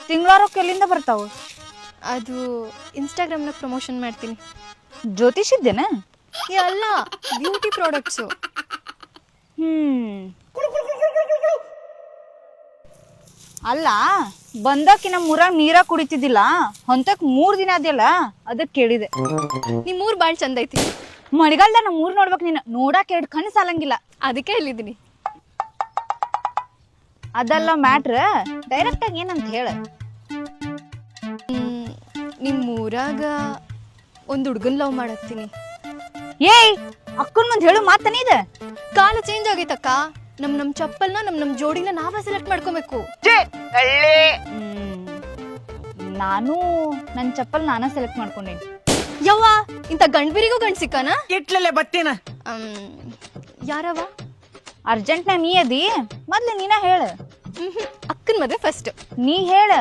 ತಿಂಗಳ ರೊಕ್ಕ ಎಲ್ಲಿಂದ ಬರ್ತಾವ? ಅದು ಇನ್ಸ್ಟಾಗ್ರಾಮ್ನಾಗ ಪ್ರಮೋಷನ್ ಮಾಡ್ತೀನಿ. ಜ್ಯೋತಿಷ್ ಇದ್ದೇನ? ಅಲ್ಲ, ಬ್ಯೂಟಿ ಪ್ರಾಡಕ್ಟ್ಸು. ಅಲ್ಲ, ಬಂದಕ್ಕೆ ನಮ್ಮ ಊರಾಗ ನೀರ ಕುಡಿತಿದ್ದಿಲ್ಲ, ಹೊಂತಕ್ 3 ದಿನ ಅದೆಲ್ಲ ಅದಕ್ಕೆ ಕೇಳಿದೆ. ನಿಮ್ಮೂರು ಭಾಳ ಚಂದ ಐತಿ. ಮಳೆಗಾಲದ ನಮ್ಮ ಊರ್ ನೋಡ್ಬೇಕು ನೀನು, ನೋಡಕ್ 2 ಕಣ್ಣು ಸಾಲಂಗಿಲ್ಲ. ಅದಕ್ಕೆ ಇಲ್ಲಿದ್ದೀನಿ. ಅದೆಲ್ಲ ಮ್ಯಾಟ್ರ್, ಡೈರೆಕ್ಟ್ ಆಗಿ ಏನಂತ ಹೇಳ. ನಿಮ್ಮೂರಾಗ ಒಂದು ಹುಡುಗನ್ ಲವ್ ಮಾಡತ್ತೀನಿ. ಏಯ್, ಅಕ್ಕನ ಮುಂದೆ ಹೇಳು ಮಾತನೇ ಇದೆ. ಕಾಲ ಚೇಂಜ್ ಆಗೈತಕ್ಕ. ನಮ್ ಚಪ್ಪಲ್ನ ನಮ್ ಜೋಡಿನ ನಾವೇ ಸೆಲೆಕ್ಟ್ ಮಾಡ್ಕೋಬೇಕು. ನಾನು ನನ್ನ ಚಪ್ಪಲ್ ನಾನ ಸೆಲೆಕ್ಟ್ ಮಾಡ್ಕೊಂಡೇನಿ. ಯವ್ವ, ಇಂಥ ಗಂಡ್ಬಿರಿಗೂ ಗಂಡ್ ಸಿಕ್ಕಾನ? ಇಟ್ಲಲ್ಲೇ ಬತ್ತೇನ. ಯಾರವ? ಅರ್ಜೆಂಟ್ನ ನೀ ಅದಿ, ಮೊದ್ಲು ನೀನ ಹೇಳ. ಅಕ್ಕನ ಮದ್ವೆ ಫಸ್ಟ್. ನೀ ಹೇಳ,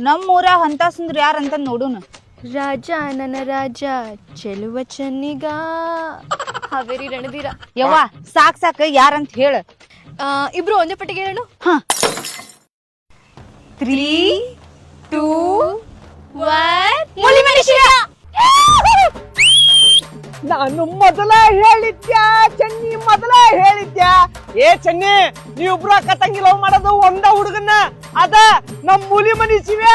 ನಮ್ಮ ಊರಾಗ ಅಂತ ಸುಂದ್ರ ಯಾರಂತ ನೋಡುನು. ರಾಜ ನನ್ನ ರಾಜ ಚೆಲುವ ಚೆನ್ನಿಗ ಹಾವೇರಿ ರಣದೀರ. ಯವ್ವ ಸಾಕ್ ಯಾರಂತ ಹೇಳ. ಇಬ್ರು ಒಂದೇ ಪಟ್ಟಿಗೆ ಹೇಳು. 3, 2, 1 ಮುಲಿ ಮನುಷ್ಯ. ನಾನು ಮೊದಲ ಹೇಳಿದ್ಯಾ ಚೆನ್ನಿ, ಮೊದಲ ಹೇಳಿದ್ಯಾ. ಏ ಚೆನ್ನಿ, ನೀವಿಬ್ರು ಅಕ್ಕ ತಂಗಿ ಲವ್ ಮಾಡೋದು ಒಂದ ಹುಡುಗನ್ನ, ಅದ ನಮ್ ಮೂಲಿ ಮನಿ ಶಿವ್ಯ.